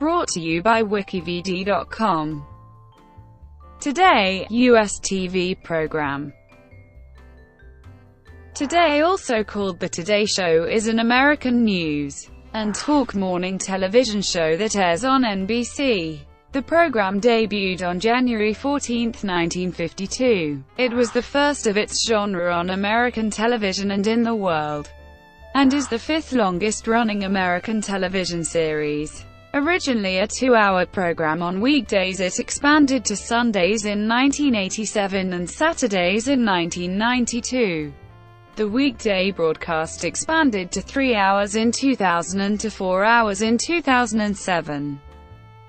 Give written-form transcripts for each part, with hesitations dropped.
Brought to you by WikiVidi.com. Today, U.S. TV program. Today, also called The Today Show, is an American news and talk morning television show that airs on NBC. The program debuted on January 14, 1952. It was the first of its genre on American television and in the world, and is the fifth longest-running American television series. Originally a 2-hour program on weekdays, it expanded to Sundays in 1987 and Saturdays in 1992. The weekday broadcast expanded to 3 hours in 2000 and to 4 hours in 2007.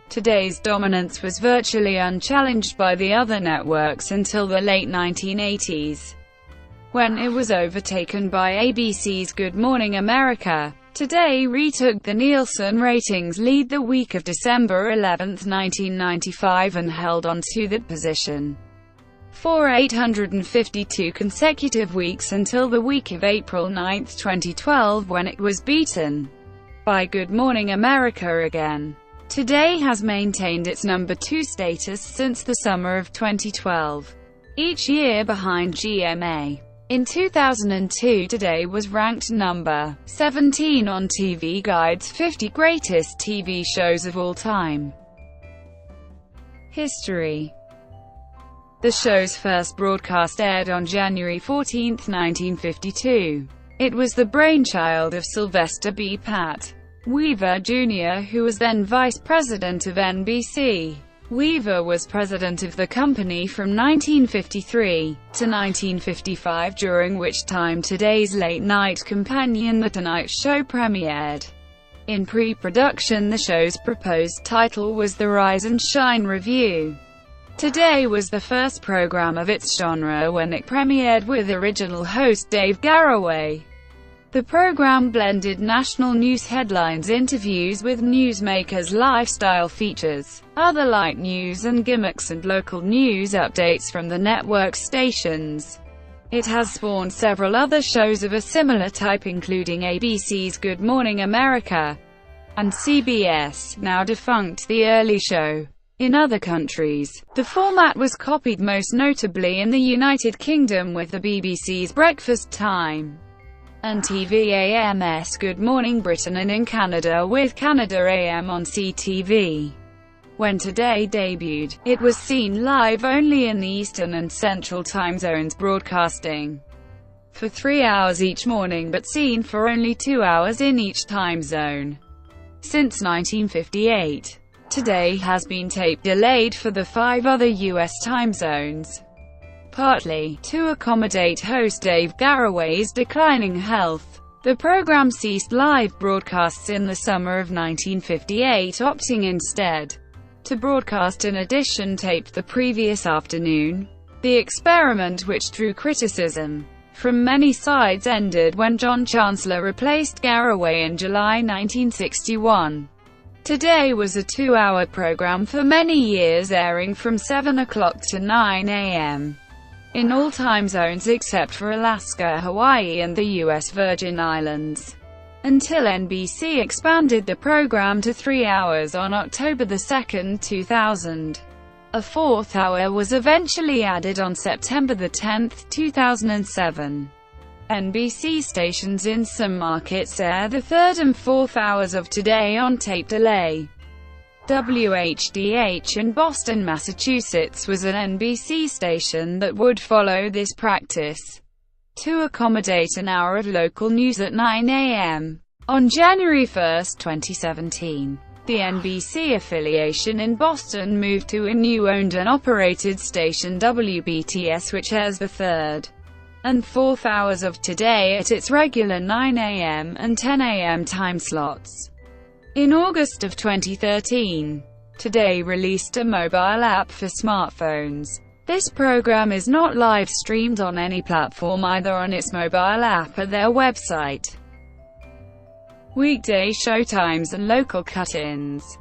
Today's dominance was virtually unchallenged by the other networks until the late 1980s, when it was overtaken by ABC's Good Morning America. Today retook the Nielsen ratings lead the week of December 11, 1995, and held on to that position for 852 consecutive weeks until the week of April 9, 2012, when it was beaten by Good Morning America again. Today has maintained its number 2 status since the summer of 2012, each year behind GMA. In 2002, Today was ranked number 17 on TV Guide's 50 Greatest TV Shows of All Time. History. The show's first broadcast aired on January 14, 1952. It was the brainchild of Sylvester B. "Pat" Weaver, Jr., who was then vice president of NBC. Weaver was president of the company from 1953 to 1955, during which time Today's late-night companion The Tonight Show premiered. In pre-production, the show's proposed title was The Rise and Shine Review. Today was the first program of its genre when it premiered with original host Dave Garroway. The program blended national news headlines, interviews with newsmakers, lifestyle features, other light news and gimmicks, and local news updates from the network stations. It has spawned several other shows of a similar type, including ABC's Good Morning America and CBS, now defunct, The Early Show. In other countries, the format was copied most notably in the United Kingdom with the BBC's Breakfast Time and TVAM's Good Morning Britain, and in Canada with Canada AM on CTV. When Today debuted, it was seen live only in the Eastern and Central time zones, broadcasting for 3 hours each morning but seen for only 2 hours in each time zone. Since 1958, Today has been tape delayed for the 5 other U.S. time zones, partly to accommodate host Dave Garroway's declining health. The program ceased live broadcasts in the summer of 1958, opting instead to broadcast an edition taped the previous afternoon. The experiment, which drew criticism from many sides, ended when John Chancellor replaced Garroway in July 1961. Today was a 2-hour program for many years, airing from 7 o'clock to 9 a.m. in all time zones except for Alaska, Hawaii, and the U.S. Virgin Islands, until NBC expanded the program to 3 hours on October 2, 2000. A 4th hour was eventually added on September 10, 2007. NBC stations in some markets air the 3rd and 4th hours of Today on tape delay. WHDH in Boston, Massachusetts was an NBC station that would follow this practice to accommodate an hour of local news at 9 a.m. On January 1, 2017, the NBC affiliation in Boston moved to a new owned and operated station, WBTS, which airs the 3rd and 4th hours of Today at its regular 9 a.m. and 10 a.m. time slots. In August of 2013, Today released a mobile app for smartphones. This program is not live-streamed on any platform, either on its mobile app or their website. Weekday showtimes and local cut-ins.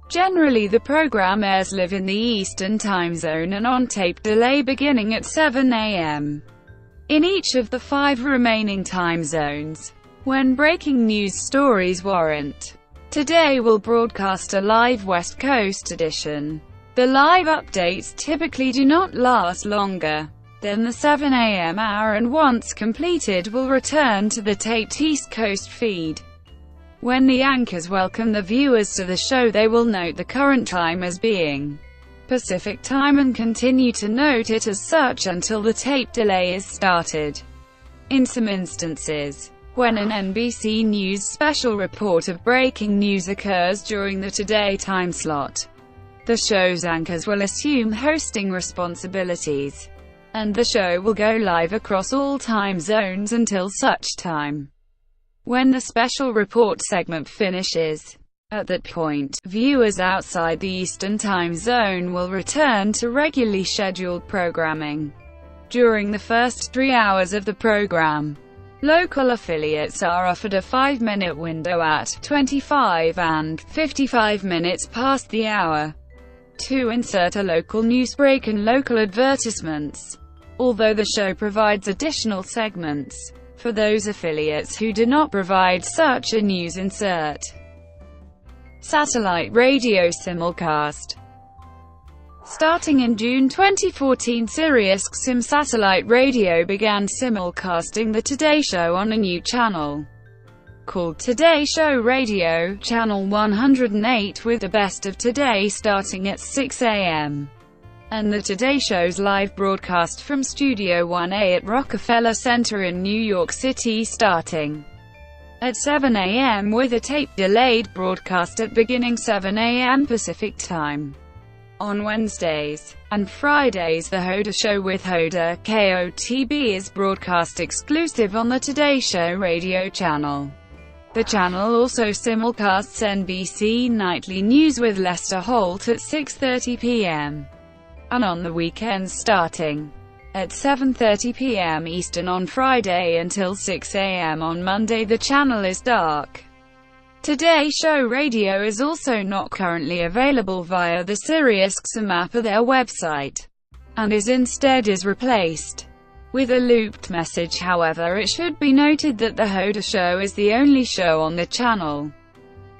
Generally, the program airs live in the Eastern time zone and on tape delay beginning at 7 a.m. in each of the 5 remaining time zones, when breaking news stories warrant. Today will broadcast a live West Coast edition. The live updates typically do not last longer than the 7 a.m. hour, and once completed will return to the taped East Coast feed. When the anchors welcome the viewers to the show, they will note the current time as being Pacific time and continue to note it as such until the tape delay is started. In some instances, when an NBC News special report of breaking news occurs during the Today time slot, the show's anchors will assume hosting responsibilities, and the show will go live across all time zones until such time when the special report segment finishes. At that point, viewers outside the Eastern Time Zone will return to regularly scheduled programming. During the first 3 hours of the program, local affiliates are offered a 5-minute window at 25 and 55 minutes past the hour to insert a local news break and local advertisements, although the show provides additional segments for those affiliates who do not provide such a news insert. Satellite radio simulcast. Starting in June 2014, SiriusXM Satellite Radio began simulcasting The Today Show on a new channel called Today Show Radio, Channel 108, with the Best of Today starting at 6 a.m. and The Today Show's live broadcast from Studio 1A at Rockefeller Center in New York City starting at 7 a.m. with a tape-delayed broadcast at beginning 7 a.m. Pacific Time. On Wednesdays and Fridays, The Hoda Show with Hoda, KOTB, is broadcast exclusive on the Today Show radio channel. The channel also simulcasts NBC Nightly News with Lester Holt at 6:30 p.m. and on the weekends starting at 7:30 p.m. Eastern on Friday until 6 a.m. on Monday. The channel is dark. Today Show Radio is also not currently available via the SiriusXM app or their website, and is instead replaced with a looped message. However, it should be noted that The Hoda Show is the only show on the channel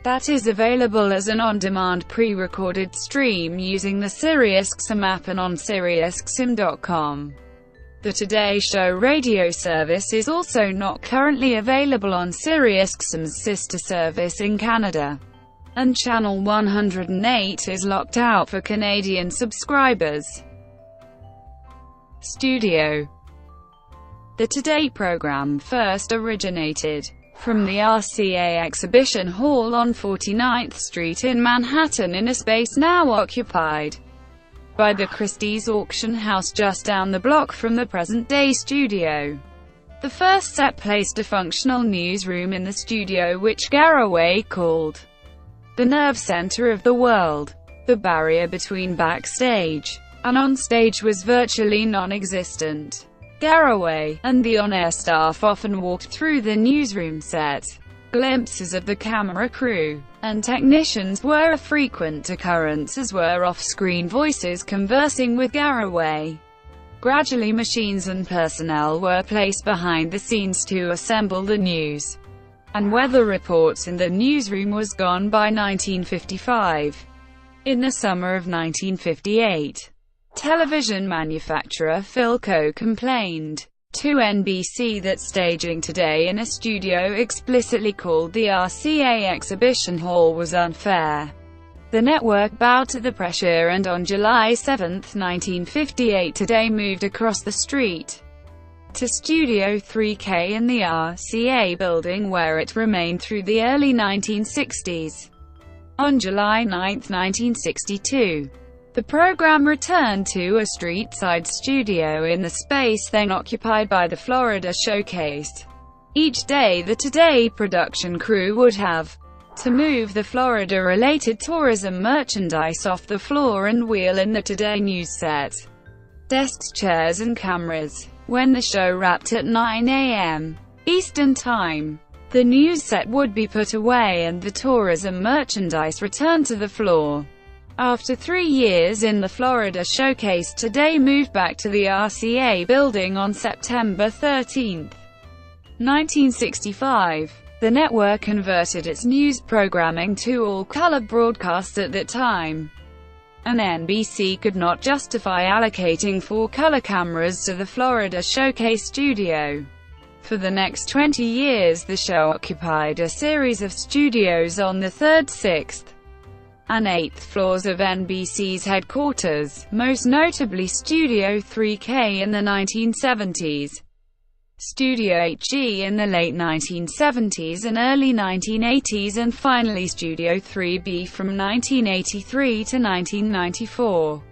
that is available as an on-demand pre-recorded stream using the SiriusXM app and on SiriusXM.com. The Today Show radio service is also not currently available on SiriusXM's sister service in Canada, and Channel 108 is locked out for Canadian subscribers. Studio. The Today program first originated from the RCA Exhibition Hall on 49th Street in Manhattan, in a space now occupied by the Christie's Auction House just down the block from the present-day studio. The first set placed a functional newsroom in the studio, which Garraway called the nerve center of the world. The barrier between backstage and onstage was virtually non-existent. Garraway and the on-air staff often walked through the newsroom set. Glimpses of the camera crew and technicians were a frequent occurrence, as were off-screen voices conversing with Garraway. Gradually, machines and personnel were placed behind the scenes to assemble the news and weather reports, and the newsroom was gone by 1955. In the summer of 1958, television manufacturer Philco complained to NBC that staging Today in a studio explicitly called the RCA Exhibition Hall was unfair. The network bowed to the pressure, and on July 7, 1958, Today moved across the street to Studio 3K in the RCA building, where it remained through the early 1960s. On July 9, 1962, the program returned to a street-side studio in the space then occupied by the Florida Showcase. Each day, the Today production crew would have to move the Florida-related tourism merchandise off the floor and wheel in the Today news set, desks, chairs, and cameras. When the show wrapped at 9 a.m. Eastern Time, the news set would be put away and the tourism merchandise returned to the floor. After 3 years in the Florida Showcase, Today moved back to the RCA building on September 13, 1965. The network converted its news programming to all-color broadcasts at that time, and NBC could not justify allocating 4-color cameras to the Florida Showcase studio. For the next 20 years the show occupied a series of studios on the 3rd, 6th, and 8th floors of NBC's headquarters, most notably Studio 3K in the 1970s, Studio HG in the late 1970s and early 1980s, and finally Studio 3B from 1983 to 1994.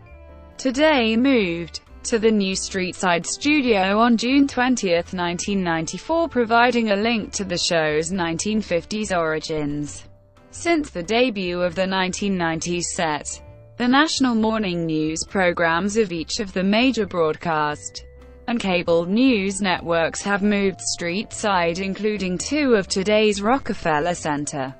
Today moved to the new Streetside studio on June 20, 1994, providing a link to the show's 1950s origins. Since the debut of the 1990s set, the national morning news programs of each of the major broadcast and cable news networks have moved streetside, including 2 of today's Rockefeller Center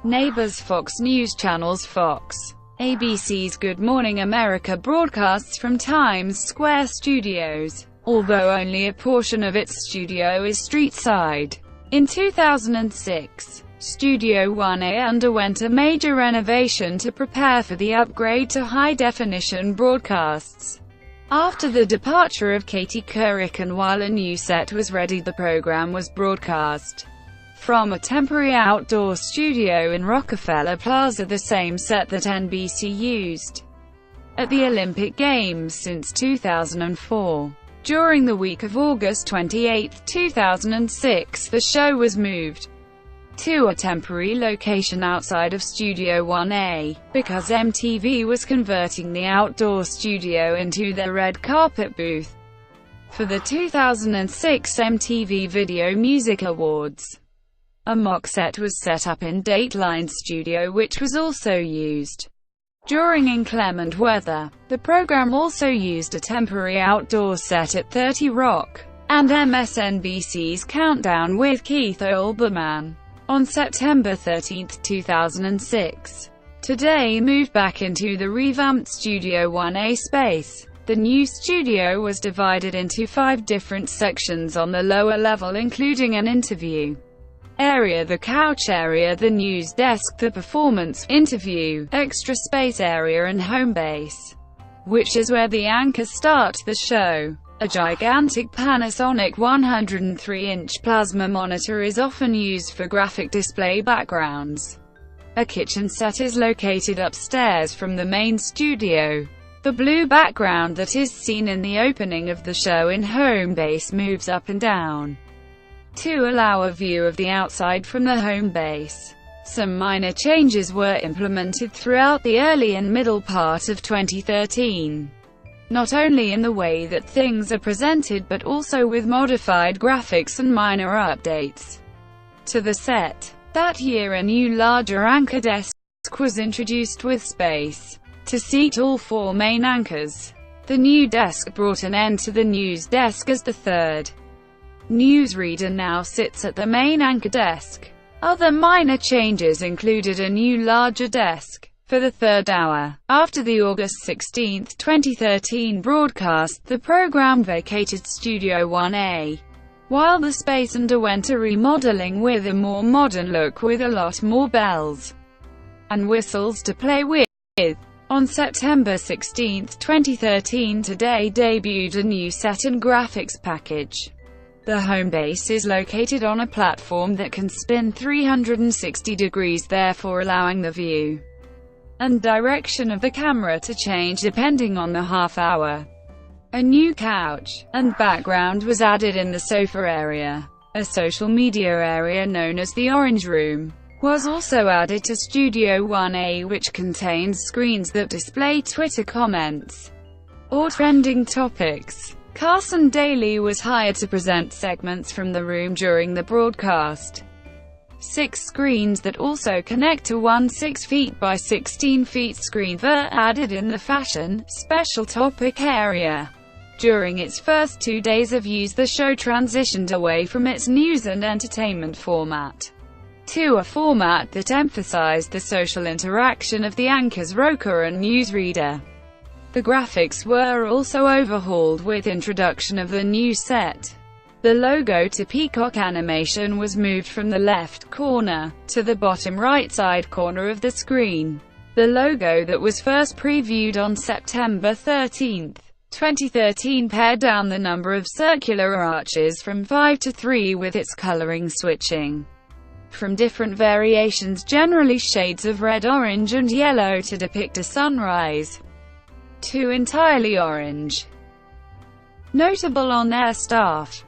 neighbors: Fox News Channel's Fox. ABC's Good Morning America broadcasts from Times Square Studios, although only a portion of its studio is streetside. In 2006, Studio 1A underwent a major renovation to prepare for the upgrade to high-definition broadcasts. After the departure of Katie Couric and while a new set was ready, the program was broadcast from a temporary outdoor studio in Rockefeller Plaza, the same set that NBC used at the Olympic Games since 2004. During the week of August 28, 2006, the show was moved to a temporary location outside of Studio 1A, because MTV was converting the outdoor studio into their red carpet booth for the 2006 MTV Video Music Awards. A mock set was set up in Dateline Studio, which was also used during inclement weather. The program also used a temporary outdoor set at 30 Rock and MSNBC's Countdown with Keith Olbermann on September 13, 2006. Today moved back into the revamped Studio 1A space. The new studio was divided into 5 different sections on the lower level, including an interview area, the couch area, the news desk, the performance, interview, extra space area, and home base, which is where the anchors start the show. A gigantic Panasonic 103-inch plasma monitor is often used for graphic display backgrounds. A kitchen set is located upstairs from the main studio. The blue background that is seen in the opening of the show in home base moves up and down to allow a view of the outside from the home base. Some minor changes were implemented throughout the early and middle part of 2013. Not only in the way that things are presented, but also with modified graphics and minor updates to the set. That year a new larger anchor desk was introduced with space to seat all 4 main anchors. The new desk brought an end to the news desk, as the third newsreader now sits at the main anchor desk. Other minor changes included a new larger desk for the third hour. After the August 16, 2013 broadcast, the program vacated Studio 1A, while the space underwent a remodeling with a more modern look with a lot more bells and whistles to play with. On September 16, 2013, Today debuted a new set and graphics package. The home base is located on a platform that can spin 360 degrees, therefore allowing the view and direction of the camera to change depending on the half hour. A new couch and background was added in the sofa area. A social media area known as the Orange Room was also added to Studio 1A, which contains screens that display Twitter comments or trending topics. Carson Daly was hired to present segments from the room during the broadcast. 6 screens that also connect to one 6 feet by 16 feet screen were added in the fashion, special topic area. During its first 2 days of use, the show transitioned away from its news and entertainment format to a format that emphasized the social interaction of the anchors, roker and newsreader. The graphics were also overhauled with introduction of the new set The logo to Peacock animation was moved from the left corner to the bottom right side corner of the screen. The logo that was first previewed on September 13, 2013 pared down the number of circular arches from 5 to 3 with its coloring switching from different variations, generally shades of red, orange and yellow, to depict a sunrise, to entirely orange. Notable on-air staff.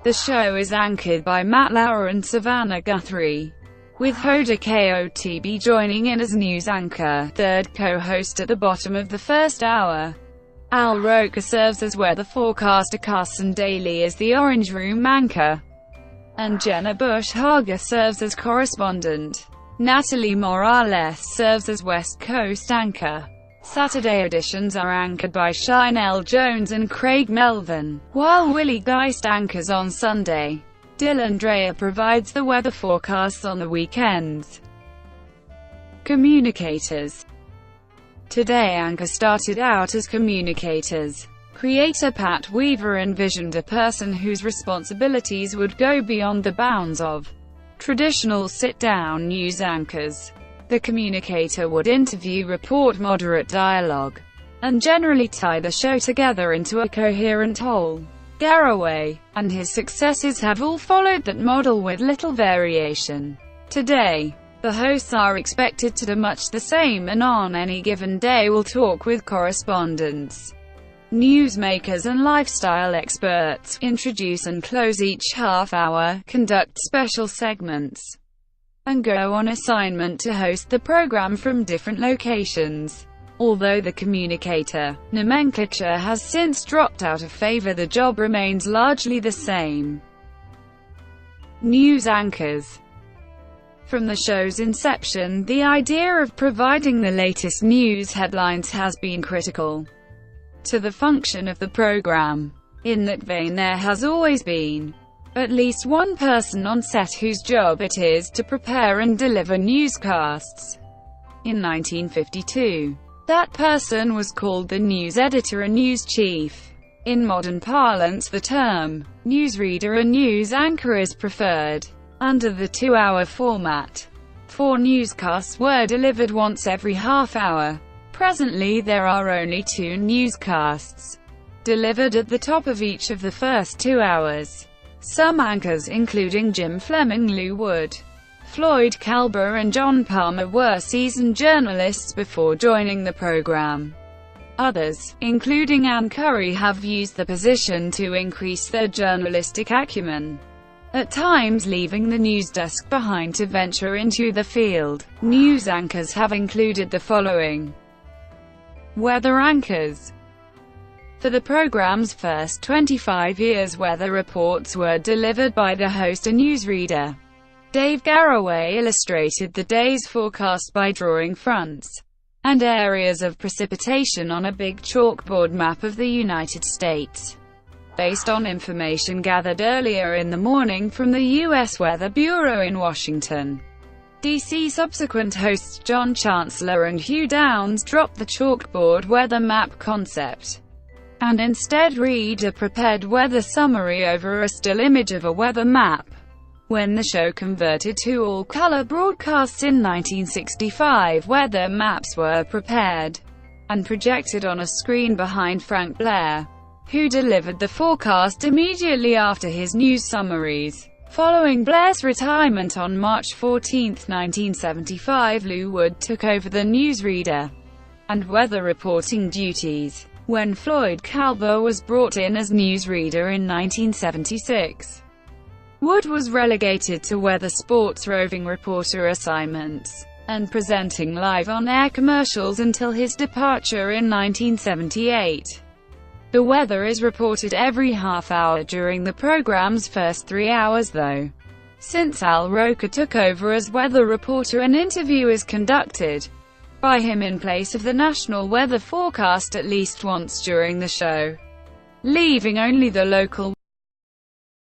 The show is anchored by Matt Lauer and Savannah Guthrie, with Hoda Kotb joining in as news anchor, third co-host at the bottom of the first hour. Al Roker serves as weather forecaster, Carson Daly as the Orange Room anchor, and Jenna Bush Hager serves as correspondent. Natalie Morales serves as West Coast anchor. Saturday editions are anchored by Shinelle Jones and Craig Melvin, while Willie Geist anchors on Sunday. Dylan Dreyer provides the weather forecasts on the weekends. Communicators. Today anchor started out as Communicators. Creator Pat Weaver envisioned a person whose responsibilities would go beyond the bounds of traditional sit-down news anchors. The communicator would interview, report, moderate dialogue, and generally tie the show together into a coherent whole. Garraway and his successors have all followed that model with little variation. Today, the hosts are expected to do much the same, and on any given day will talk with correspondents, newsmakers and lifestyle experts, introduce and close each half hour, conduct special segments, and go on assignment to host the program from different locations. Although the communicator nomenclature has since dropped out of favor, the job remains largely the same. News anchors. From the show's inception, the idea of providing the latest news headlines has been critical to the function of the program. In that vein, there has always been at least one person on set whose job it is to prepare and deliver newscasts. In 1952, that person was called the news editor, a news chief. In modern parlance, the term newsreader or news anchor is preferred. Under the 2-hour format, 4 newscasts were delivered once every half hour. Presently there are only 2 newscasts delivered at the top of each of the first 2 hours. Some anchors, including Jim Fleming, Lou Wood, Floyd Kalber and John Palmer, were seasoned journalists before joining the program. Others, including Ann Curry, have used the position to increase their journalistic acumen, at times leaving the news desk behind to venture into the field. News anchors have included the following: weather anchors. For the program's first 25 years, weather reports were delivered by the host, a newsreader. Dave Garraway illustrated the day's forecast by drawing fronts and areas of precipitation on a big chalkboard map of the United States, based on information gathered earlier in the morning from the U.S. Weather Bureau in Washington, D.C. Subsequent hosts John Chancellor and Hugh Downs dropped the chalkboard weather map concept, and instead read a prepared weather summary over a still image of a weather map. When the show converted to all-color broadcasts in 1965, weather maps were prepared and projected on a screen behind Frank Blair, who delivered the forecast immediately after his news summaries. Following Blair's retirement on March 14, 1975, Lou Wood took over the newsreader and weather reporting duties. When Floyd Kalber was brought in as newsreader in 1976, Wood was relegated to weather sports roving reporter assignments and presenting live on-air commercials until his departure in 1978. The weather is reported every half hour during the program's first 3 hours, though. Since Al Roker took over as weather reporter, an interview is conducted by him in place of the national weather forecast at least once during the show, leaving only the local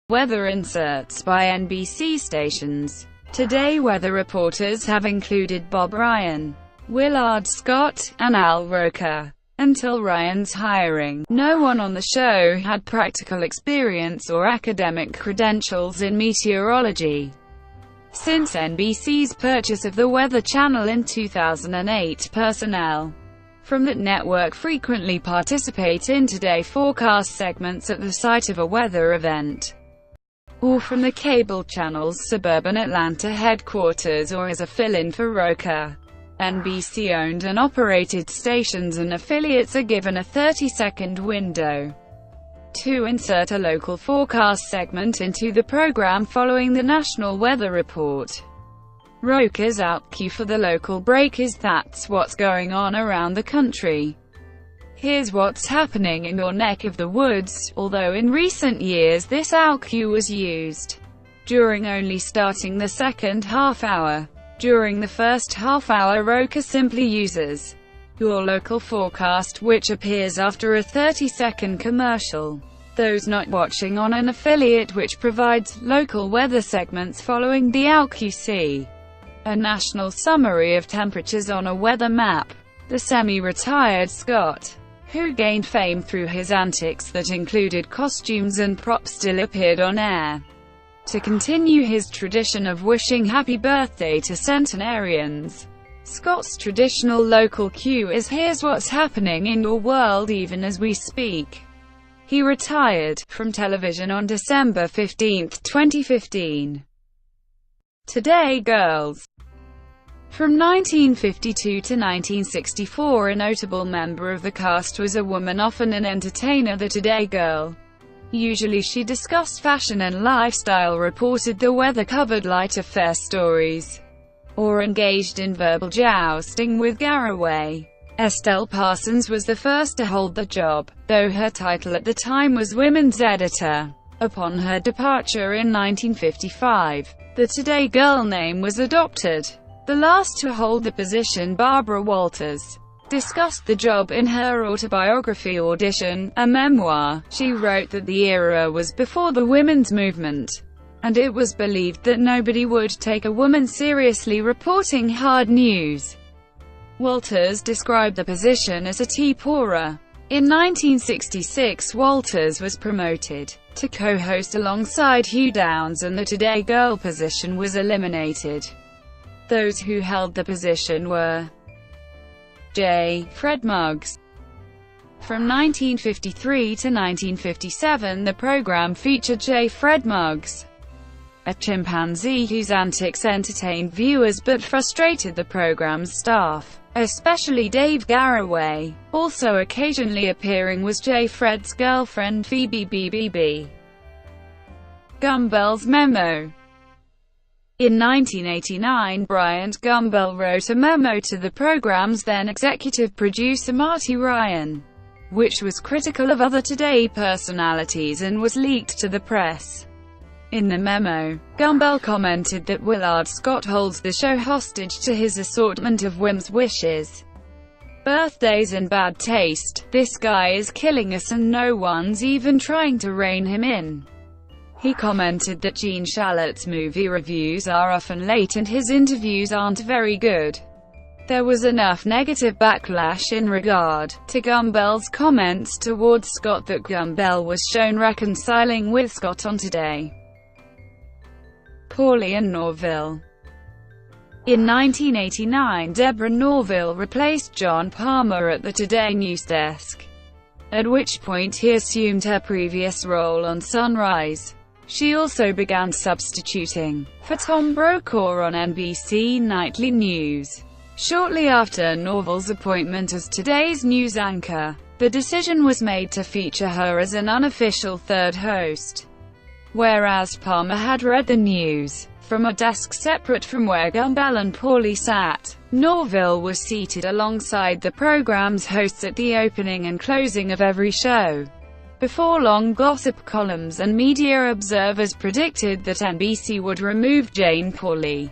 weather inserts by NBC stations. Today, weather reporters have included Bob Ryan, Willard Scott, and Al Roker. Until Ryan's hiring, no one on the show had practical experience or academic credentials in meteorology. Since NBC's purchase of the Weather Channel in 2008, personnel from that network frequently participate in Today forecast segments at the site of a weather event, or from the cable channel's suburban Atlanta headquarters, or as a fill-in for Roker. NBC-owned and operated stations and affiliates are given a 30-second window to insert a local forecast segment into the program following the national weather report. Roker's outcue for the local break is "That's what's going on around the country. Here's what's happening in your neck of the woods," although in recent years this outcue was used during only starting the second half hour. During the first half hour, Roker simply uses "Your Local Forecast," which appears after a 30-second commercial. Those not watching on an affiliate which provides local weather segments following the outcue see a national summary of temperatures on a weather map. The semi-retired Scott, who gained fame through his antics that included costumes and props, still appeared on air to continue his tradition of wishing happy birthday to centenarians. Scott's traditional local cue is "Here's what's happening in your world even as we speak." He retired from television on December 15, 2015. Today Girls. From 1952 to 1964, a notable member of the cast was a woman, often an entertainer, the Today Girl. Usually she discussed fashion and lifestyle, reported the weather, covered light affair stories, or engaged in verbal jousting with Garraway. Estelle Parsons was the first to hold the job, though her title at the time was women's editor. Upon her departure in 1955, the Today Girl name was adopted. The last to hold the position, Barbara Walters, discussed the job in her autobiography Audition, a memoir. She wrote that the era was before the women's movement, and it was believed that nobody would take a woman seriously reporting hard news. Walters described the position as a tea pourer. In 1966, Walters was promoted to co-host alongside Hugh Downs, and the Today Girl position was eliminated. Those who held the position were J. Fred Muggs. From 1953 to 1957, the program featured J. Fred Muggs, a chimpanzee whose antics entertained viewers but frustrated the program's staff, especially Dave Garraway. Also occasionally appearing was J. Fred's girlfriend Phoebe BBB. Gumbel's memo. In 1989, Bryant Gumbel wrote a memo to the program's then executive producer Marty Ryan, which was critical of other Today personalities and was leaked to the press. In the memo, Gumbel commented that Willard Scott holds the show hostage to his assortment of whims, wishes, birthdays and bad taste. "This guy is killing us and no one's even trying to rein him in." He commented that Gene Shalit's movie reviews are often late and his interviews aren't very good. There was enough negative backlash in regard to Gumbel's comments towards Scott that Gumbel was shown reconciling with Scott on Today. Pauley and Norville. In 1989, Deborah Norville replaced John Palmer at the Today news desk, at which point he assumed her previous role on Sunrise. She also began substituting for Tom Brokaw on NBC Nightly News. Shortly after Norville's appointment as Today's news anchor, the decision was made to feature her as an unofficial third host. Whereas Palmer had read the news from a desk separate from where Gumbel and Pauley sat, Norville was seated alongside the program's hosts at the opening and closing of every show. Before long, gossip columns and media observers predicted that NBC would remove Jane Pauley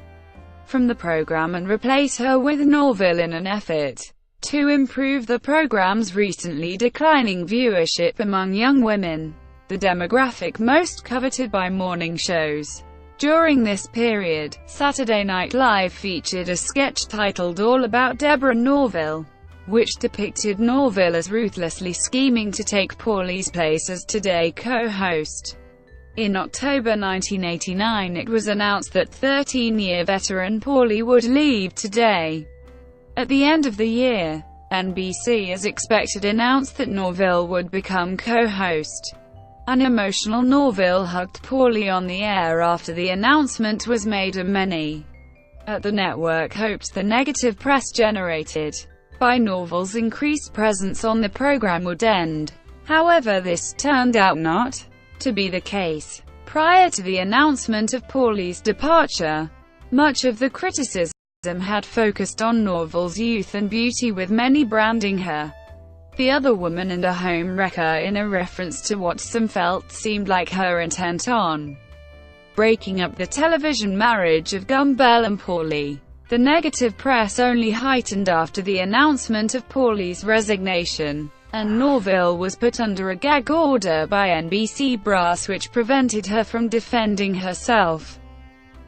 from the program and replace her with Norville in an effort to improve the program's recently declining viewership among young women, the demographic most coveted by morning shows. During this period, Saturday Night Live featured a sketch titled All About Deborah Norville. which depicted Norville as ruthlessly scheming to take Pauley's place as Today co-host. In October 1989 it was announced that 13-year veteran Pauley would leave Today. At the end of the year, NBC as expected announced that Norville would become co-host. An emotional Norville hugged Pauley on the air after the announcement was made, and many at the network hoped the negative press generated by Norville's increased presence on the program would end. However, this turned out not to be the case. Prior to the announcement of Pauley's departure, much of the criticism had focused on Norville's youth and beauty, with many branding her the other woman and a home wrecker in a reference to what some felt seemed like her intent on breaking up the television marriage of Gumbel and Pauley. The negative press only heightened after the announcement of Pauley's resignation, and Norville was put under a gag order by NBC brass which prevented her from defending herself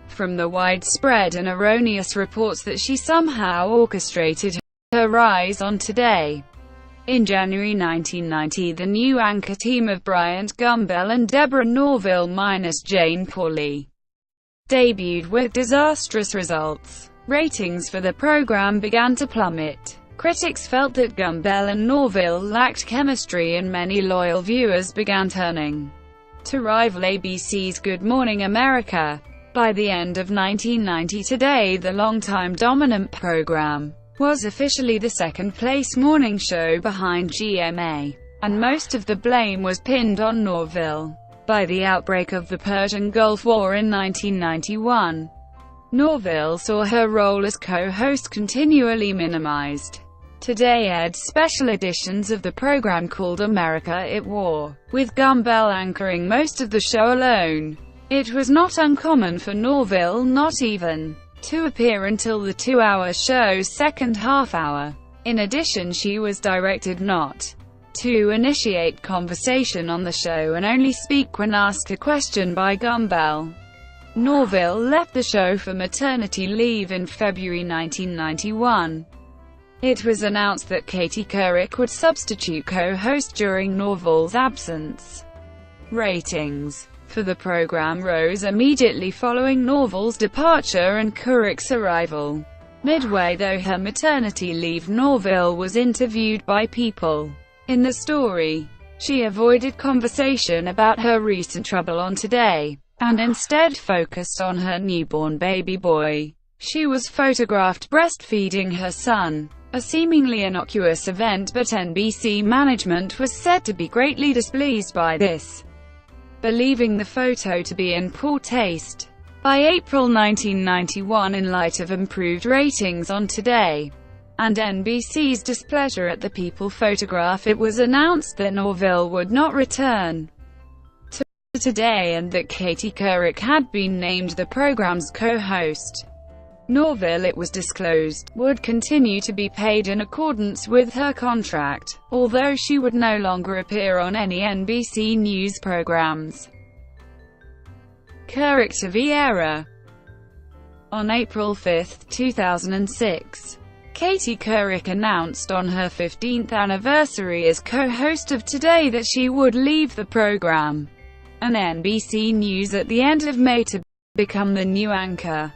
from the widespread and erroneous reports that she somehow orchestrated her rise on Today. In January 1990, the new anchor team of Bryant Gumbel and Deborah Norville minus Jane Pauley debuted with disastrous results. Ratings for the program began to plummet. Critics felt that Gumbel and Norville lacked chemistry, and many loyal viewers began turning to rival ABC's Good Morning America. By the end of 1990, Today, the longtime dominant program, was officially the second-place morning show behind GMA, and most of the blame was pinned on Norville. By the outbreak of the Persian Gulf War in 1991, Norville saw her role as co-host continually minimized. Today aired special editions of the program called America at War, with Gumbel anchoring most of the show alone. It was not uncommon for Norville not even to appear until the 2-hour show's second half-hour. In addition, she was directed not to initiate conversation on the show and only speak when asked a question by Gumbel. Norville left the show for maternity leave in February 1991. It was announced that Katie Couric would substitute co-host during Norville's absence. Ratings for the program rose immediately following Norville's departure and Couric's arrival. Midway through her maternity leave, Norville was interviewed by People. In the story, she avoided conversation about her recent trouble on Today, and instead focused on her newborn baby boy. She was photographed breastfeeding her son, a seemingly innocuous event, but NBC management was said to be greatly displeased by this, believing the photo to be in poor taste. By April 1991, in light of improved ratings on Today, and NBC's displeasure at the People photograph, it was announced that Norville would not return to Today and that Katie Couric had been named the program's co-host. Norville, it was disclosed, would continue to be paid in accordance with her contract, although she would no longer appear on any NBC News programs. Couric to Vieira. On April 5, 2006, Katie Couric announced on her 15th anniversary as co-host of Today that she would leave the program and NBC News at the end of May to become the new anchor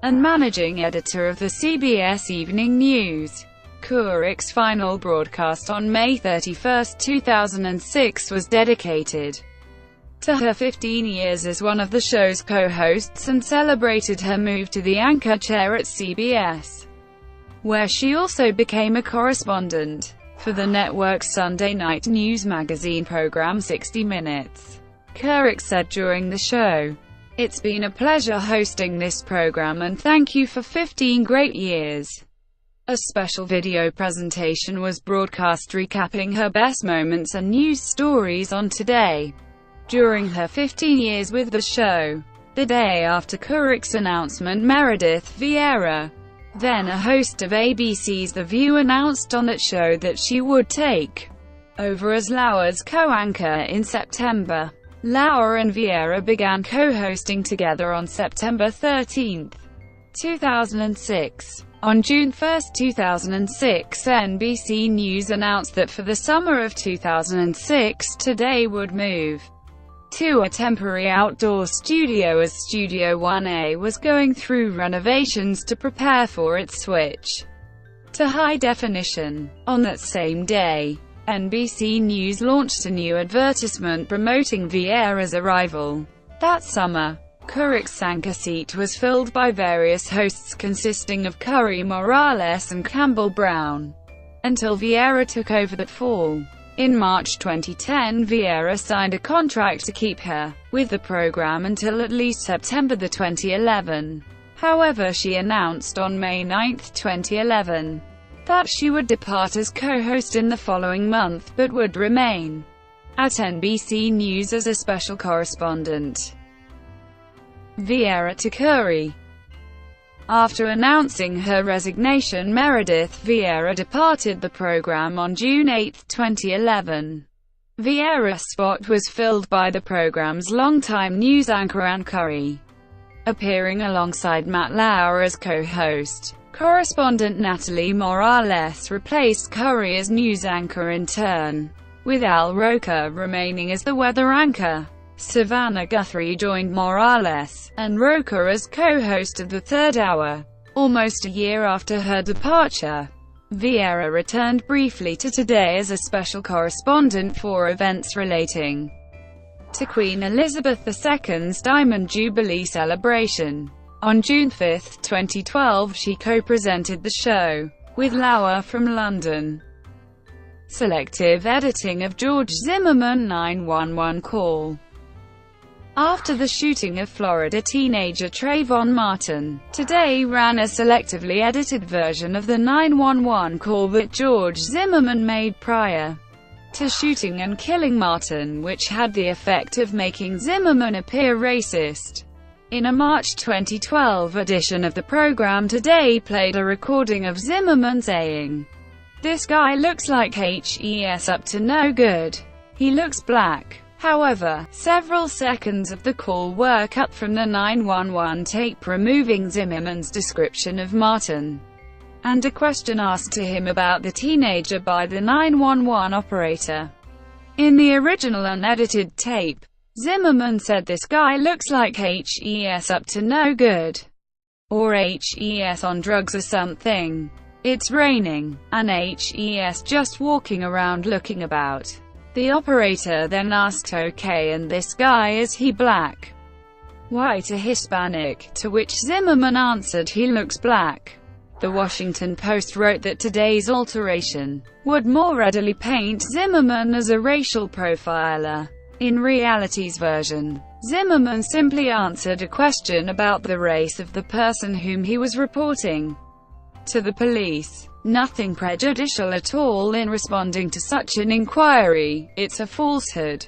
and managing editor of the CBS Evening News. Couric's final broadcast on May 31, 2006 was dedicated to her 15 years as one of the show's co-hosts and celebrated her move to the anchor chair at CBS, where she also became a correspondent for the network's Sunday night news magazine program 60 Minutes. Couric said during the show, "It's been a pleasure hosting this program and thank you for 15 great years." A special video presentation was broadcast recapping her best moments and news stories on Today during her 15 years with the show. The day after Couric's announcement, Meredith Vieira, then a host of ABC's The View, announced on that show that she would take over as Lauer's co-anchor in September. Lauer and Vieira began co-hosting together on September 13, 2006. On June 1, 2006, NBC News announced that for the summer of 2006, Today would move to a temporary outdoor studio as Studio 1A was going through renovations to prepare for its switch to high definition. On that same day, NBC News launched a new advertisement promoting Vieira's arrival. That summer, Couric's anchor seat was filled by various hosts consisting of Curry, Morales and Campbell Brown, until Vieira took over that fall. In March 2010, Vieira signed a contract to keep her with the program until at least September 2011. However, she announced on May 9, 2011, that she would depart as co-host in the following month, but would remain at NBC News as a special correspondent. Vieira to Curry. After announcing her resignation, Meredith Vieira departed the program on June 8, 2011. Vieira's spot was filled by the program's longtime news anchor Ann Curry, appearing alongside Matt Lauer as co-host. Correspondent Natalie Morales replaced Curry as news anchor in turn, with Al Roker remaining as the weather anchor. Savannah Guthrie joined Morales and Roker as co-host of the third hour. Almost a year after her departure, Vieira returned briefly to Today as a special correspondent for events relating to Queen Elizabeth II's Diamond Jubilee celebration. On June 5, 2012, she co-presented the show with Lauer from London. Selective editing of George Zimmerman 911 call. After the shooting of Florida teenager Trayvon Martin, Today ran a selectively edited version of the 911 call that George Zimmerman made prior to shooting and killing Martin, which had the effect of making Zimmerman appear racist. In a March 2012 edition of the program, Today played a recording of Zimmerman saying, "This guy looks like HES up to no good. He looks black." However, several seconds of the call were cut from the 911 tape, removing Zimmerman's description of Martin, and a question asked to him about the teenager by the 911 operator. In the original unedited tape, Zimmerman said, "This guy looks like HES up to no good. Or HES on drugs or something. It's raining. And HES just walking around looking about." The operator then asked, "Okay, and this guy, is he black, white or Hispanic?" To which Zimmerman answered, "He looks black." The Washington Post wrote that Today's alteration would more readily paint Zimmerman as a racial profiler. In reality's version, Zimmerman simply answered a question about the race of the person whom he was reporting to the police. Nothing prejudicial at all in responding to such an inquiry. It's a falsehood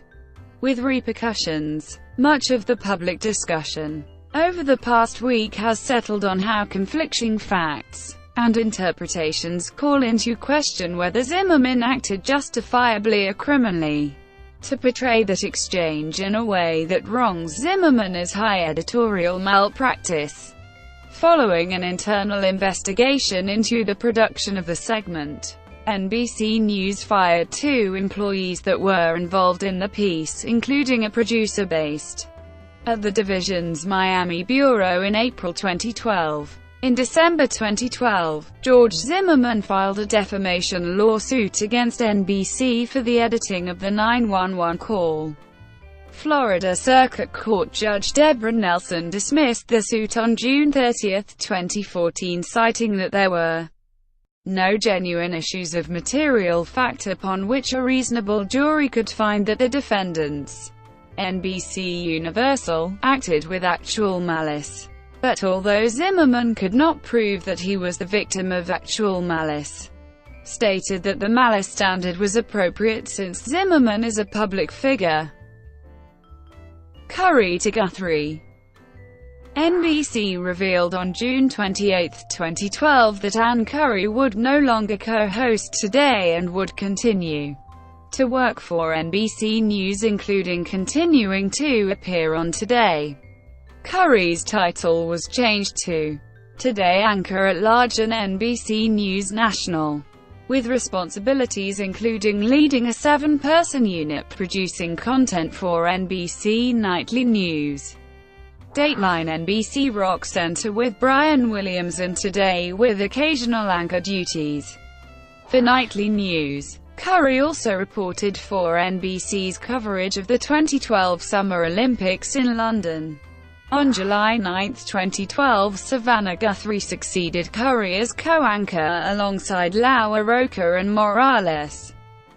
with repercussions. Much of the public discussion over the past week has settled on how conflicting facts and interpretations call into question whether Zimmerman acted justifiably or criminally. To portray that exchange in a way that wrongs Zimmerman is high editorial malpractice. Following an internal investigation into the production of the segment, NBC News fired 2 employees that were involved in the piece, including a producer based at the division's Miami bureau in April 2012. In December 2012, George Zimmerman filed a defamation lawsuit against NBC for the editing of the 911 call. Florida Circuit Court Judge Deborah Nelson dismissed the suit on June 30, 2014, citing that there were no genuine issues of material fact upon which a reasonable jury could find that the defendants, NBC Universal, acted with actual malice. But although Zimmerman could not prove that he was the victim of actual malice, stated that the malice standard was appropriate since Zimmerman is a public figure. Curry to Guthrie. NBC revealed on June 28, 2012 that Ann Curry would no longer co-host Today and would continue to work for NBC News, including continuing to appear on Today. Curry's title was changed to Today anchor-at-large and NBC News National, with responsibilities including leading a 7-person unit producing content for NBC Nightly News, Dateline NBC Rock Center with Brian Williams, and Today with occasional anchor duties. For Nightly News, Curry also reported for NBC's coverage of the 2012 Summer Olympics in London. On July 9, 2012, Savannah Guthrie succeeded Curry as co-anchor alongside Lauer, Rocha and Morales.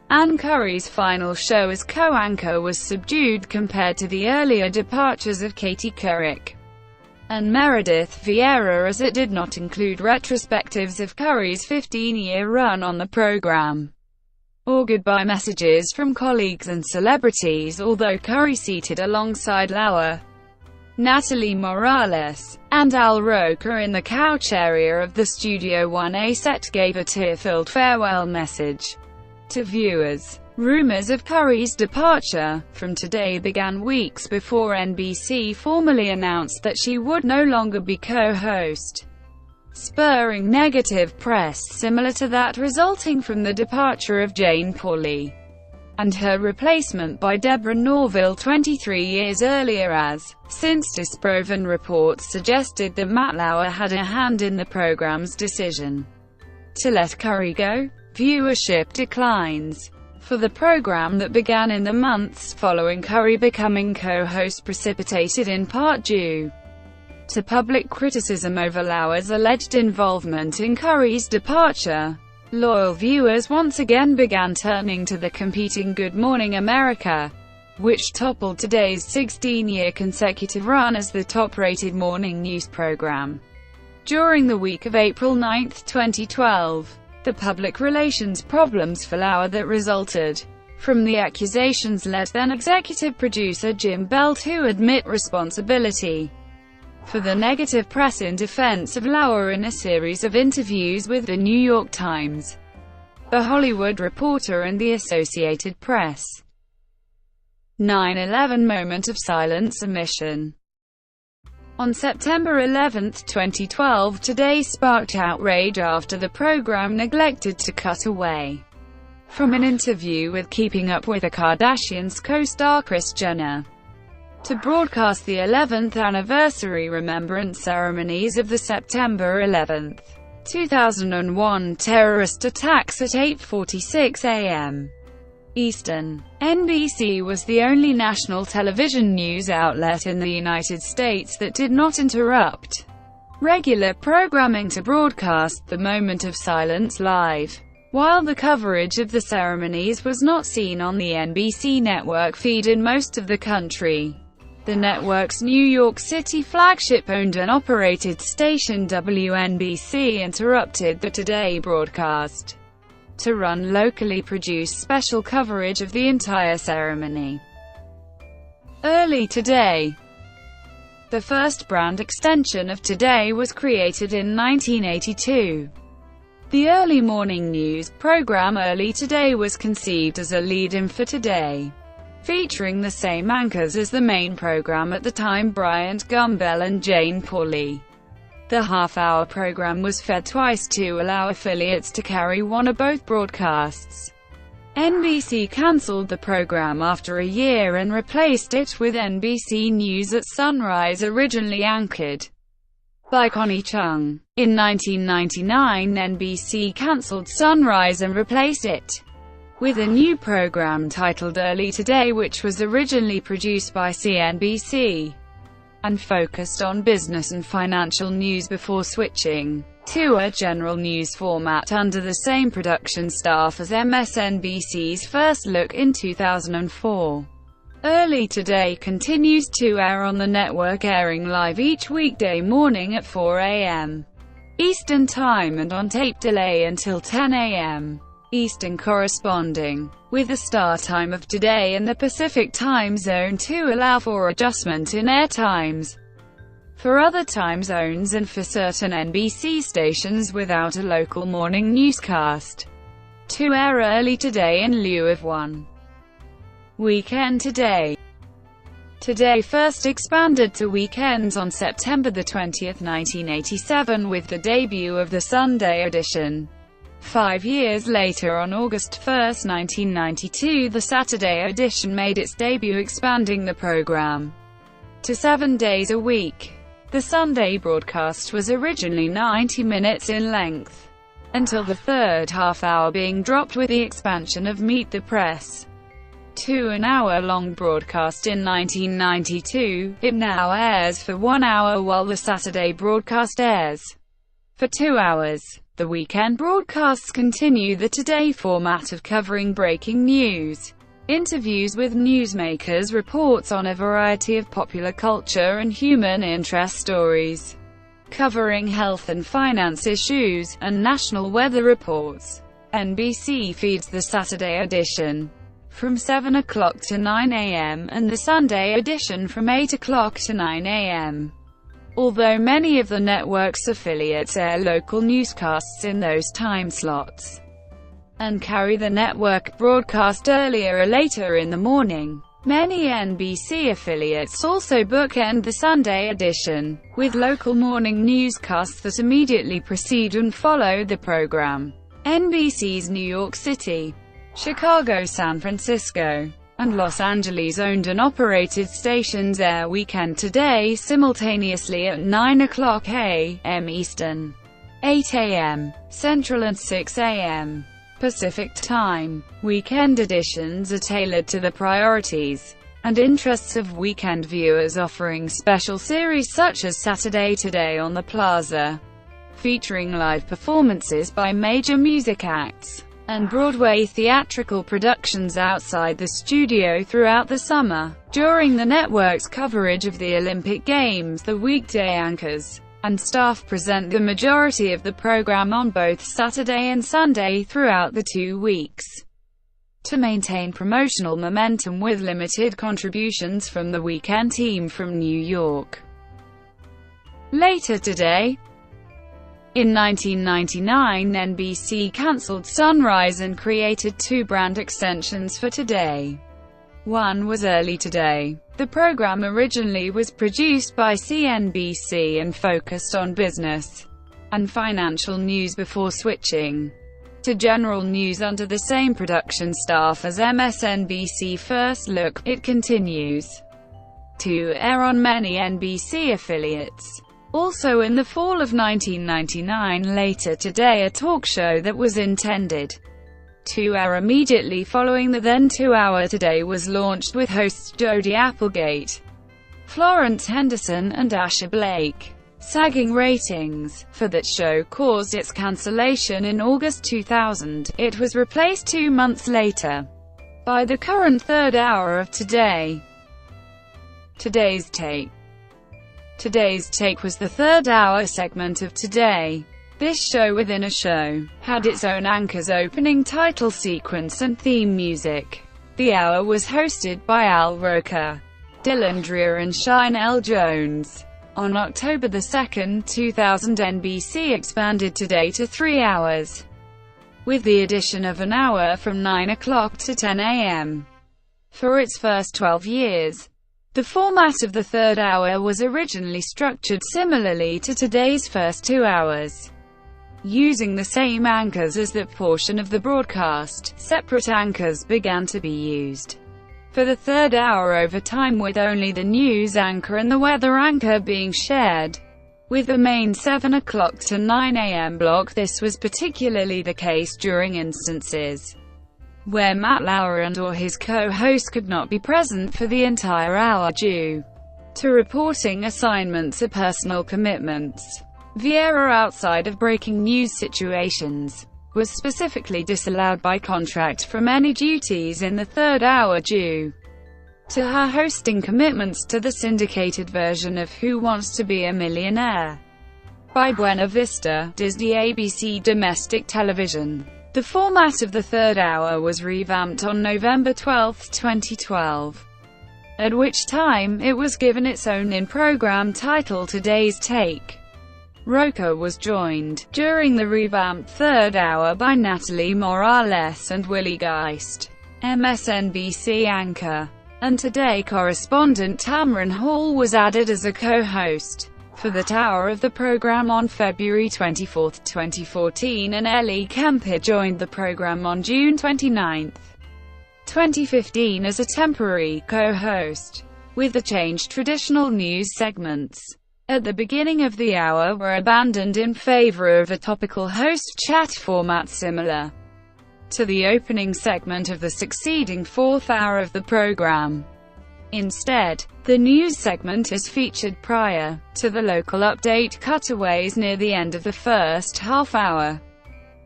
And Curry's final show as co-anchor was subdued compared to the earlier departures of Katie Couric and Meredith Vieira, as it did not include retrospectives of Curry's 15-year run on the program, or goodbye messages from colleagues and celebrities, although Curry seated alongside Lauer, Natalie Morales, and Al Rocha in the couch area of the Studio 1A set, gave a tear-filled farewell message to viewers. Rumors of Curry's departure from Today began weeks before NBC formally announced that she would no longer be co-host, spurring negative press similar to that resulting from the departure of Jane Pauley and her replacement by Deborah Norville 23 years earlier, as, since disproven reports suggested that Matt Lauer had a hand in the program's decision to let Curry go. Viewership declines for the program that began in the months following Curry becoming co-host precipitated in part due to public criticism over Lauer's alleged involvement in Curry's departure. Loyal viewers once again began turning to the competing Good Morning America, which toppled Today's 16-year consecutive run as the top-rated morning news program. During the week of April 9, 2012, the public relations problems for Lauer that resulted from the accusations led then-executive producer Jim Bell to admit responsibility for the negative press in defense of Lauer in a series of interviews with The New York Times, The Hollywood Reporter and the Associated Press. 9/11 Moment of Silence, omission. On September 11, 2012, Today sparked outrage after the program neglected to cut away from an interview with Keeping Up with the Kardashians co-star Kris Jenner to broadcast the 11th anniversary remembrance ceremonies of the September 11, 2001 terrorist attacks at 8:46 a.m. Eastern. NBC was the only national television news outlet in the United States that did not interrupt regular programming to broadcast the Moment of Silence live. While the coverage of the ceremonies was not seen on the NBC network feed in most of the country, the network's New York City flagship-owned and operated station WNBC interrupted the Today broadcast to run locally produced special coverage of the entire ceremony. Early Today. The first brand extension of Today was created in 1982. The early morning news program Early Today was conceived as a lead-in for Today, featuring the same anchors as the main program at the time, Bryant Gumbel and Jane Pauley. The half-hour program was fed twice to allow affiliates to carry one or both broadcasts. NBC cancelled the program after a year and replaced it with NBC News at Sunrise, originally anchored by Connie Chung. In 1999, NBC cancelled Sunrise and replaced it with a new program titled Early Today, which was originally produced by CNBC and focused on business and financial news before switching to a general news format under the same production staff as MSNBC's First Look in 2004. Early Today continues to air on the network, airing live each weekday morning at 4 a.m. Eastern Time and on tape delay until 10 a.m. Eastern, corresponding with the start time of Today in the Pacific time zone to allow for adjustment in air times for other time zones and for certain NBC stations without a local morning newscast to air Early Today in lieu of one. Weekend Today. Today first expanded to weekends on September 20, 1987 with the debut of the Sunday edition. 5 years later, on August 1, 1992, the Saturday edition made its debut, expanding the program to 7 days a week. The Sunday broadcast was originally 90 minutes in length, until the third half-hour being dropped with the expansion of Meet the Press to an hour-long broadcast in 1992. It now airs for 1 hour, while the Saturday broadcast airs for 2 hours. The weekend broadcasts continue the Today format of covering breaking news, interviews with newsmakers, reports on a variety of popular culture and human interest stories, covering health and finance issues, and national weather reports. NBC feeds the Saturday edition from 7 o'clock to 9 a.m. and the Sunday edition from 8 o'clock to 9 a.m. Although many of the network's affiliates air local newscasts in those time slots, and carry the network broadcast earlier or later in the morning, many NBC affiliates also bookend the Sunday edition with local morning newscasts that immediately precede and follow the program. NBC's New York City, Chicago, San Francisco, and Los Angeles owned and operated stations air Weekend Today simultaneously at 9 o'clock a.m. Eastern, 8 a.m. Central and 6 a.m. Pacific Time. Weekend editions are tailored to the priorities and interests of weekend viewers, offering special series such as Saturday Today on the Plaza, featuring live performances by major music acts, and Broadway theatrical productions outside the studio throughout the summer. During the network's coverage of the Olympic Games, the weekday anchors and staff present the majority of the program on both Saturday and Sunday throughout the 2 weeks, to maintain promotional momentum with limited contributions from the weekend team from New York. Later today, in 1999, NBC cancelled Sunrise and created 2 brand extensions for Today. One was Early Today. The program originally was produced by CNBC and focused on business and financial news before switching to general news under the same production staff as MSNBC First Look. It continues to air on many NBC affiliates. Also in the fall of 1999, Later Today, a talk show that was intended to air immediately following the then 2-hour Today, was launched with hosts Jody Applegate, Florence Henderson, and Asher Blake. Sagging ratings for that show caused its cancellation in August 2000. It was replaced 2 months later by the current third hour of Today. Today's Take. Today's Take was the third-hour segment of Today. This show within a show had its own anchors, opening title sequence and theme music. The hour was hosted by Al Roker, Dylan Dreer and Shine L. Jones. On October 2, 2000, NBC expanded Today to 3 hours, with the addition of an hour from 9 o'clock to 10 a.m. For its first 12 years, the format of the third hour was originally structured similarly to Today's first 2 hours, using the same anchors as that portion of the broadcast. Separate anchors began to be used for the third hour over time, with only the news anchor and the weather anchor being shared with the main 7 o'clock to 9 a.m. block. This was particularly the case during instances where Matt Lauer and/or his co-host could not be present for the entire hour due to reporting assignments or personal commitments. Vieira, outside of breaking news situations, was specifically disallowed by contract from any duties in the third hour due to her hosting commitments to the syndicated version of Who Wants to Be a Millionaire by Buena Vista, Disney ABC domestic television. The format of the third hour was revamped on November 12, 2012, at which time it was given its own in-program title, Today's Take. Roker was joined during the revamped third hour by Natalie Morales and Willie Geist, MSNBC anchor. and Today correspondent Tamron Hall was added as a co-host for that hour of the program on February 24, 2014, and Ellie Kemper joined the program on June 29, 2015 as a temporary co-host. With the change, traditional news segments at the beginning of the hour were abandoned in favor of a topical host chat format similar to the opening segment of the succeeding fourth hour of the program. Instead, the news segment is featured prior to the local update cutaways near the end of the first half hour.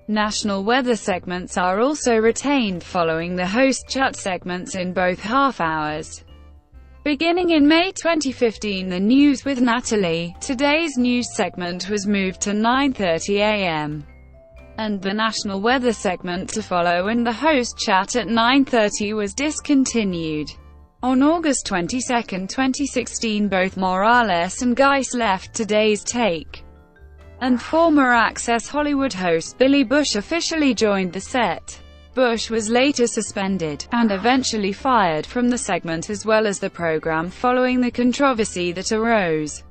National weather segments are also retained following the host chat segments in both half hours. Beginning in May 2015, the News with Natalie, Today's news segment was moved to 9:30 a.m. and the national weather segment to follow, and the host chat at 9:30 was discontinued. On August 22, 2016, both Morales and Geis left Today's Take, and former Access Hollywood host Billy Bush officially joined the set. Bush was later suspended, and eventually fired from the segment as well as the program following the controversy that arose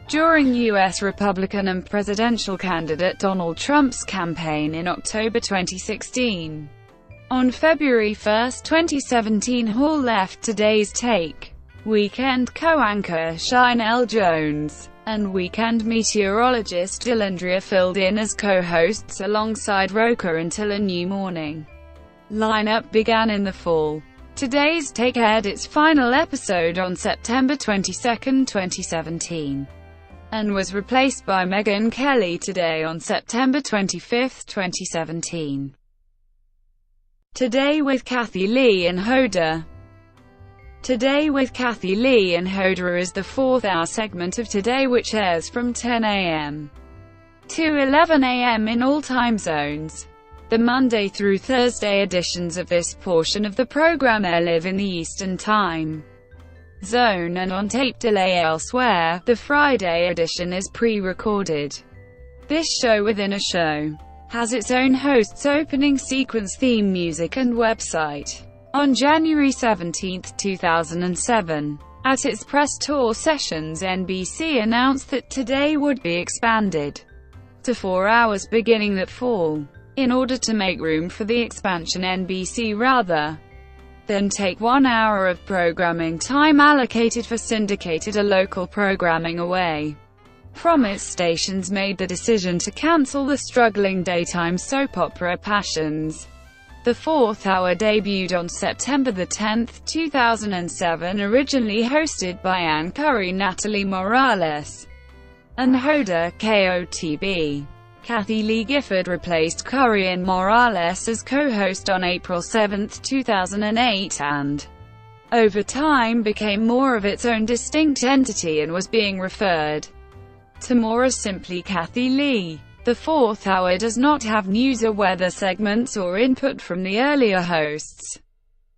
during U.S. Republican and presidential candidate Donald Trump's campaign in October 2016. On February 1, 2017, Hall left Today's Take. Weekend co-anchor Shinelle Jones and weekend meteorologist Dylandria filled in as co-hosts alongside Roker until a new morning lineup began in the fall. Today's Take aired its final episode on September 22, 2017, and was replaced by Megyn Kelly Today on September 25, 2017. Today with Kathie Lee and Hoda. Today with Kathie Lee and Hoda is the fourth-hour segment of Today, which airs from 10 a.m. to 11 a.m. in all time zones. The Monday through Thursday editions of this portion of the program live in the Eastern Time Zone and on tape delay elsewhere. The Friday edition is pre-recorded. This show within a show has its own host's opening sequence, theme music and website. On January 17, 2007, at its press tour sessions, NBC announced that Today would be expanded to 4 hours beginning that fall. In order to make room for the expansion, NBC rather than take 1 hour of programming time allocated for syndicated or local programming away from its stations, made the decision to cancel the struggling daytime soap opera Passions. The fourth hour debuted on September 10, 2007, originally hosted by Ann Curry, Natalie Morales, and Hoda Kotb. Kathie Lee Gifford replaced Curry and Morales as co-host on April 7, 2008, and over time became more of its own distinct entity and was being referred to more as simply Kathie Lee. The fourth hour does not have news or weather segments or input from the earlier hosts,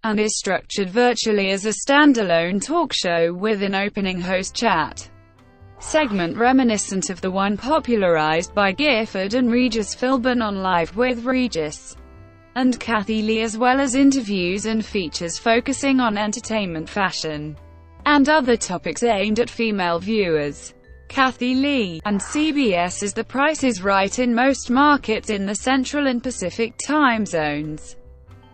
and is structured virtually as a standalone talk show with an opening host chat segment reminiscent of the one popularized by Gifford and Regis Philbin on Live with Regis and Kathie Lee, as well as interviews and features focusing on entertainment, fashion, and other topics aimed at female viewers. Kathie Lee and CBS is The Price is Right in most markets in the Central and Pacific time zones,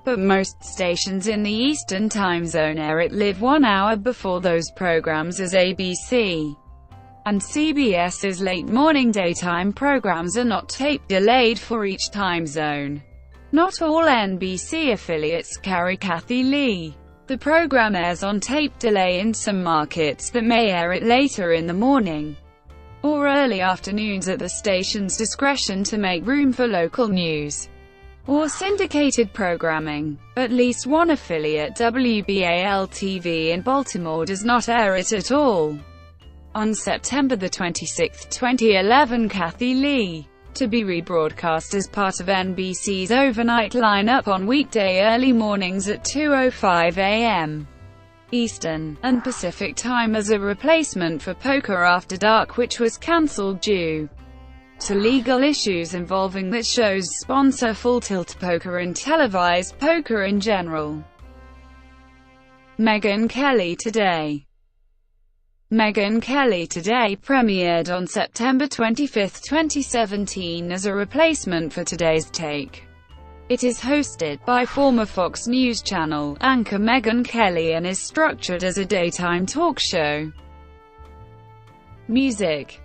but most stations in the Eastern time zone air it live 1 hour before those programs as ABC and CBS's late morning daytime programs are not tape delayed for each time zone. Not all NBC affiliates carry Kathie Lee. The program airs on tape delay in some markets that may air it later in the morning or early afternoons at the station's discretion to make room for local news or syndicated programming. At least one affiliate, WBAL-TV in Baltimore, does not air it at all. On September 26, 2011, Kathie Lee, to be rebroadcast as part of NBC's overnight lineup on weekday early mornings at 2:05 a.m. Eastern and Pacific Time as a replacement for Poker After Dark, which was cancelled due to legal issues involving that show's sponsor Full Tilt Poker and televised poker in general. Megyn Kelly Today. Megyn Kelly Today premiered on September 25, 2017 as a replacement for Today's Take. It is hosted by former Fox News Channel anchor Megyn Kelly and is structured as a daytime talk show. Music.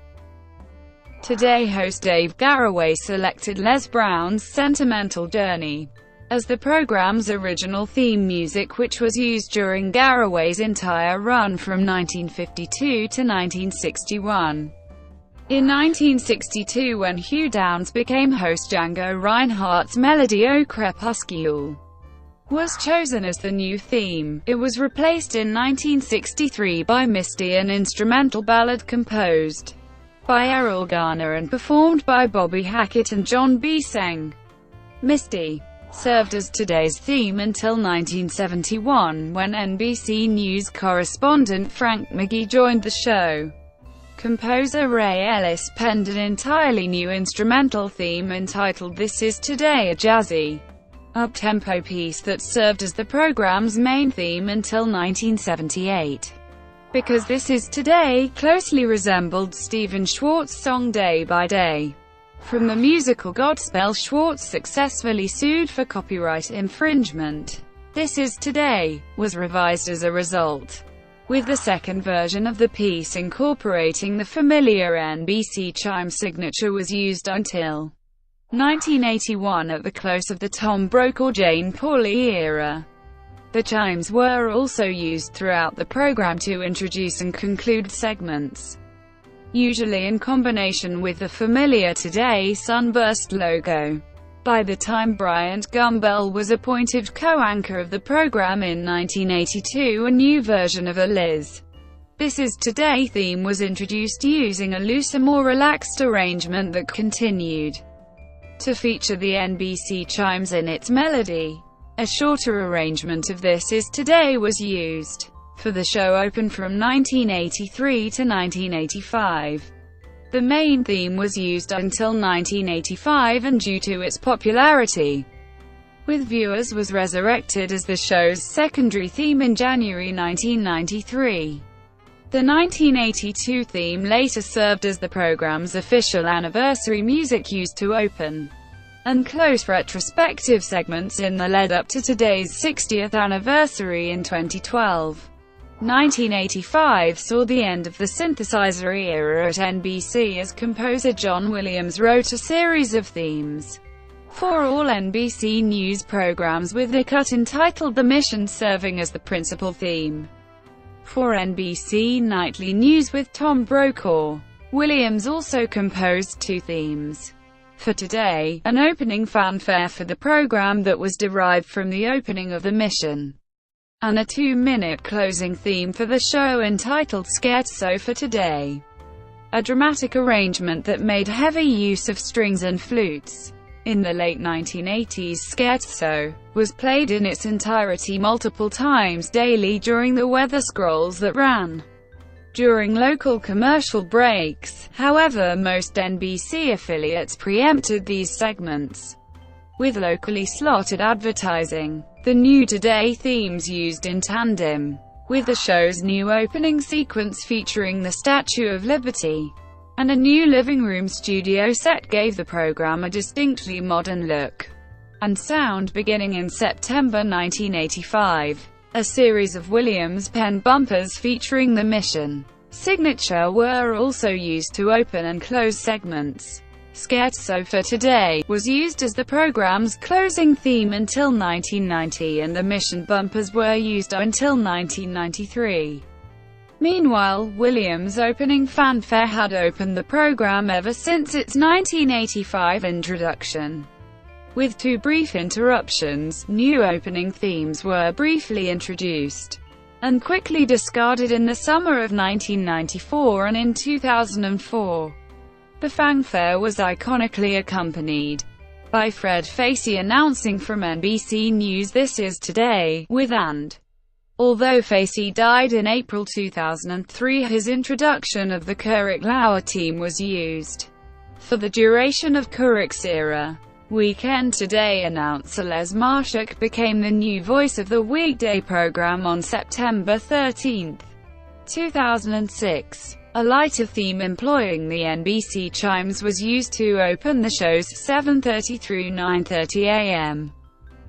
Today host Dave Garroway selected Les Brown's Sentimental Journey as the program's original theme music, which was used during Garroway's entire run from 1952 to 1961. In 1962, when Hugh Downs became host, Django Reinhardt's Melody Au Crépuscule was chosen as the new theme. It was replaced in 1963 by Misty, an instrumental ballad composed by Errol Garner and performed by Bobby Hackett and John B. Seng. Misty served as Today's theme until 1971, when NBC News correspondent Frank McGee joined the show. Composer Ray Ellis penned an entirely new instrumental theme entitled This Is Today, a jazzy, up-tempo piece that served as the program's main theme until 1978. Because This Is Today closely resembled Stephen Schwartz's song Day by Day from the musical Godspell, Schwartz successfully sued for copyright infringement. This Is Today was revised as a result, with the second version of the piece incorporating the familiar NBC chime signature was used until 1981 at the close of the Tom Brokaw-Jane Pauley era. The chimes were also used throughout the program to introduce and conclude segments, usually in combination with the familiar Today Sunburst logo. By the time Bryant Gumbel was appointed co-anchor of the program in 1982, a new version of a Liz This Is Today theme was introduced using a looser, more relaxed arrangement that continued to feature the NBC chimes in its melody. A shorter arrangement of This Is Today was used for the show open from 1983 to 1985. The main theme was used until 1985, and due to its popularity with viewers was resurrected as the show's secondary theme in January 1993. The 1982 theme later served as the program's official anniversary music, used to open and close retrospective segments in the lead-up to Today's 60th anniversary in 2012. 1985 saw the end of the synthesizer era at NBC as composer John Williams wrote a series of themes for all NBC News programs, with a cut entitled The Mission serving as the principal theme for NBC Nightly News with Tom Brokaw. Williams also composed two themes for Today, an opening fanfare for the program that was derived from the opening of The Mission, and a 2-minute closing theme for the show entitled Scherzo for Today, a dramatic arrangement that made heavy use of strings and flutes. In the late 1980s, Scherzo was played in its entirety multiple times daily during the weather scrolls that ran during local commercial breaks. However, most NBC affiliates preempted these segments with locally slotted advertising. The new Today themes used in tandem with the show's new opening sequence featuring the Statue of Liberty and a new living room studio set gave the program a distinctly modern look and sound. Beginning in September 1985, a series of Williams-penned bumpers featuring the Mission signature were also used to open and close segments. Scherzo for Today was used as the program's closing theme until 1990, and the Mission bumpers were used until 1993. Meanwhile, Williams' opening fanfare had opened the program ever since its 1985 introduction. With two brief interruptions, new opening themes were briefly introduced and quickly discarded in the summer of 1994 and in 2004. The fanfare was iconically accompanied by Fred Facey announcing from NBC News This Is Today, with "and." Although Facey died in April 2003, his introduction of the Couric Lauer team was used for the duration of Couric's era. Weekend Today announcer Les Marshak became the new voice of the weekday program on September 13, 2006. A lighter theme employing the NBC chimes was used to open the show's 7:30 through 9:30 a.m.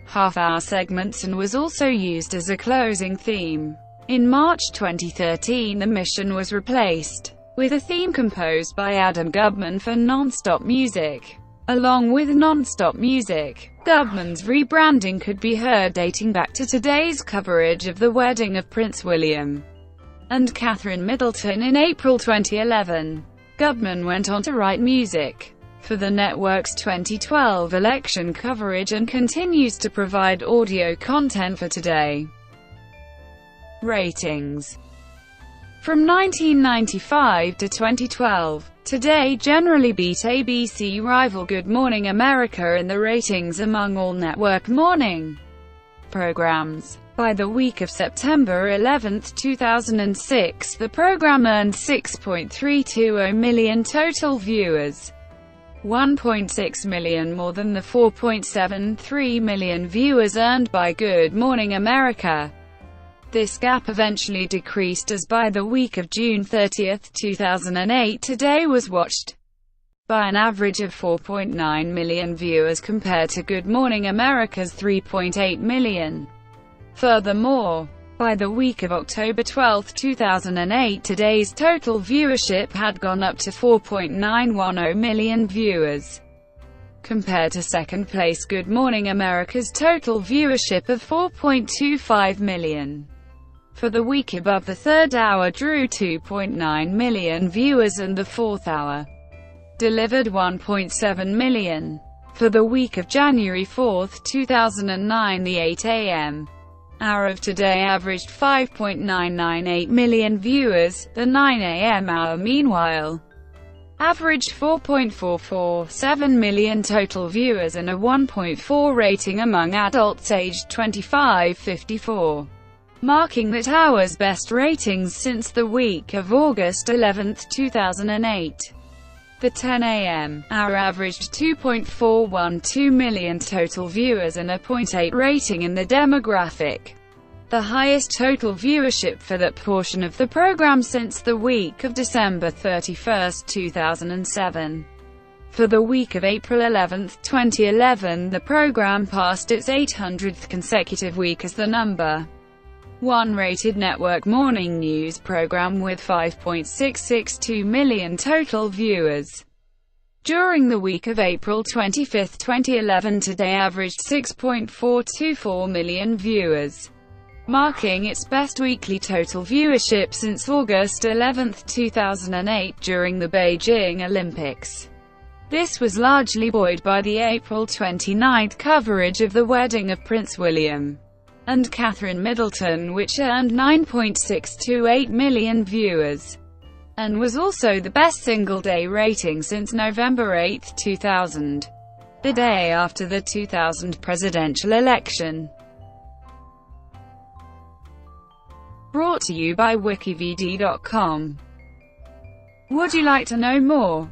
half-hour segments and was also used as a closing theme. In March 2013, the mission was replaced with a theme composed by Adam Gubman for Non-Stop Music. Along with Non-Stop Music, Gubman's rebranding could be heard dating back to Today's coverage of the wedding of Prince William and Catherine Middleton in April 2011. Gubman went on to write music for the network's 2012 election coverage and continues to provide audio content for Today. Ratings. From 1995 to 2012, Today generally beat ABC rival Good Morning America in the ratings among all network morning programs. By the week of September 11, 2006, the program earned 6.320 million total viewers, 1.6 million more than the 4.73 million viewers earned by Good Morning America. This gap eventually decreased as by the week of June 30, 2008, Today was watched by an average of 4.9 million viewers compared to Good Morning America's 3.8 million. Furthermore, by the week of October 12, 2008, Today's total viewership had gone up to 4.910 million viewers, compared to second-place Good Morning America's total viewership of 4.25 million. For the week above, the third hour drew 2.9 million viewers and the fourth hour delivered 1.7 million. For the week of January 4, 2009, the 8 a.m. hour of Today averaged 5.998 million viewers. The 9 a.m. hour, meanwhile, averaged 4.447 million total viewers and a 1.4 rating among adults aged 25-54. Marking that hour's best ratings since the week of August 11, 2008. The 10 a.m. hour averaged 2.412 million total viewers and a 0.8 rating in the demographic, the highest total viewership for that portion of the program since the week of December 31, 2007. For the week of April 11, 2011, the program passed its 800th consecutive week as the number one rated network morning news program with 5.662 million total viewers. During the week of April 25, 2011, Today averaged 6.424 million viewers, marking its best weekly total viewership since August 11, 2008 during the Beijing Olympics. This was largely buoyed by the April 29 coverage of the wedding of Prince William and Catherine Middleton, which earned 9.628 million viewers, and was also the best single-day rating since November 8, 2000, the day after the 2000 presidential election. Brought to you by WikiVidi.com. Would you like to know more?